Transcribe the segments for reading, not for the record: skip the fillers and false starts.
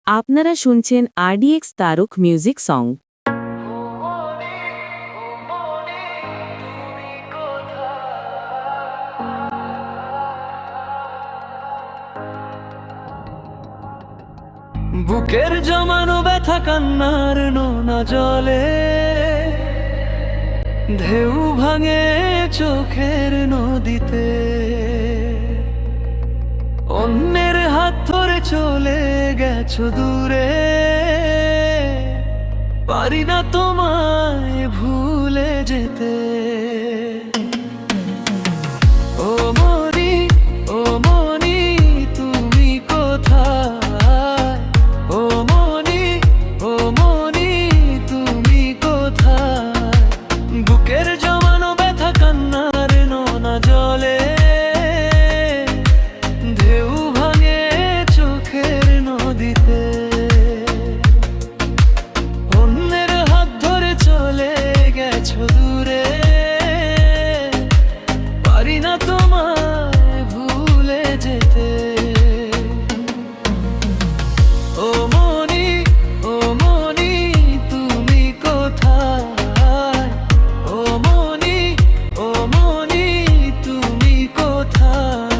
আপনারা শুনছেন RDX Tarak music song. বুকের জমানো ব্যথা কান্নার নোনা জলে ঢেউ ভাঙে চোখের নদীতে। অন্যের হাত ধরে চলে গেছো দূরে, পারি না তোমায় ভুলে যেতে। ও মনি, ও মনি, তুমি কোথায়? ও মনি, ও মনি, তুমি কোথায়? বুকের জমানো ব্যথা কান্নার নোনা জলে ঢেউ ভাঙে চোখের নদীতে। অন্যের হাত ধরে চলে গেছো দূরে, পারি না তোমায় ভুলে যেতে। ও মনি, ও মনি, তুমি কোথায়? ও মনি, ও মনি, তুমি কোথায়?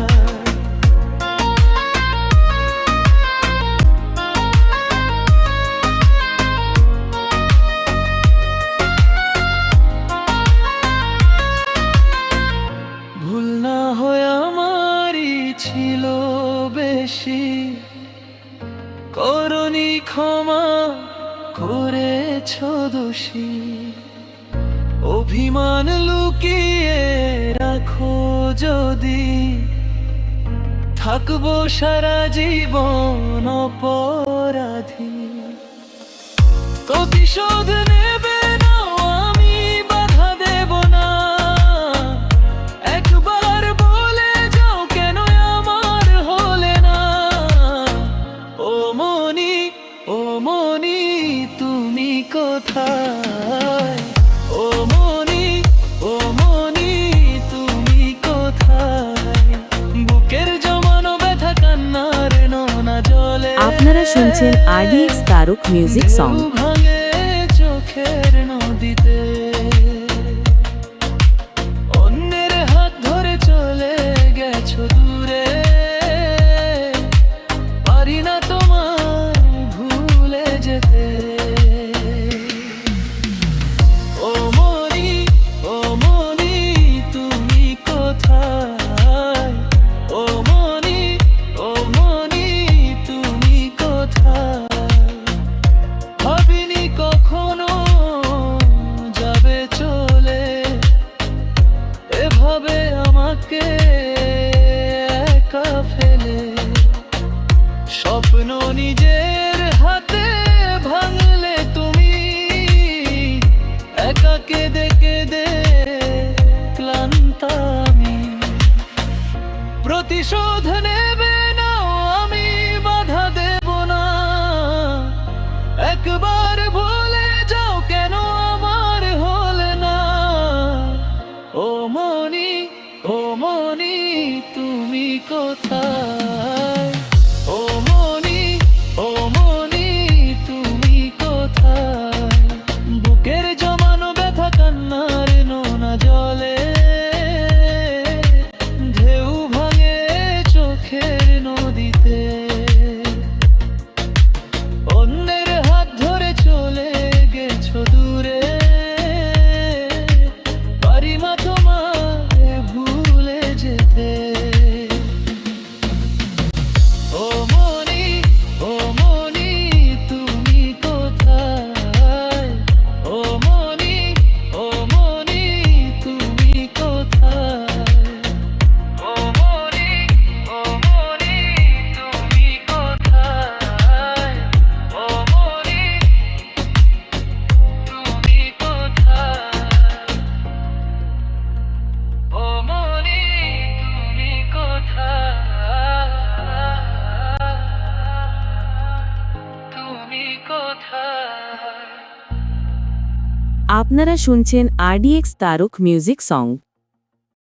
ভুল না হয় আমারই ছিল বেশি, করনি ক্ষমা করেছো দোষী। অভিমান লুকিয়ে রাখো যদি, থাকবো সারা জীবন অপরাধী। প্রতিশোধ নেবে না, আমি বাধা দেব না। একবার বলে যাও কেন আমার হলে না। ও মনি, ও মনি, তুমি কোথায়? ও মনি, ও মনি, তুমি কোথায়? বুকের জমানো ব্যথা কান্নার নোনা জলে আপনারা শুনছেন RDX তারক মিউজিক সং। ঢেউ ভাঙে চোখের নদীতে। অন্যের হাত ধরে চলে গেছো দূরে, পারি না তোমায় ভুলে যেতে। ও মনি, ও মনি, তুমি কোথায়? ও মনি, ও মনি, তুমি কোথায়? ভাবিনি কখনো যাবে চলে, এভাবে আমাকে একা ফেলে। স্বপ্ন নিজের হাতে ভাঙলে তুমি, একা কেঁদে কেঁদে ক্লান্ত আমি। প্রতিশোধ নেবে না, আমি বাধা দেব না। একবার ভুলে যাও কেন আমার হলে না। ও মনি, ও মনি, তুমি কোথায়? ও মনি, ও মনি, তুমি কোথায়? বুকের জমানো ব্যথা কান্নার নোনা জলে ঢেউ ভাঙে চোখের নদীতে। অন্যের হাত ধরে চলে গেছো দূরে, পারি না তোমায় ভুলে যেতে। ও মনি, ও মনি, তুমি কোথায়? ও মনি, ও মনি, তুমি কোথায়? ও মনি, ও মনি, তুমি কোথায়? ও মনি, তুমি কোথায়? ও মনি, তুমি কোথায়? তুমি কোথায়? আপনারা শুনছেন RDX তারক মিউজিক সং।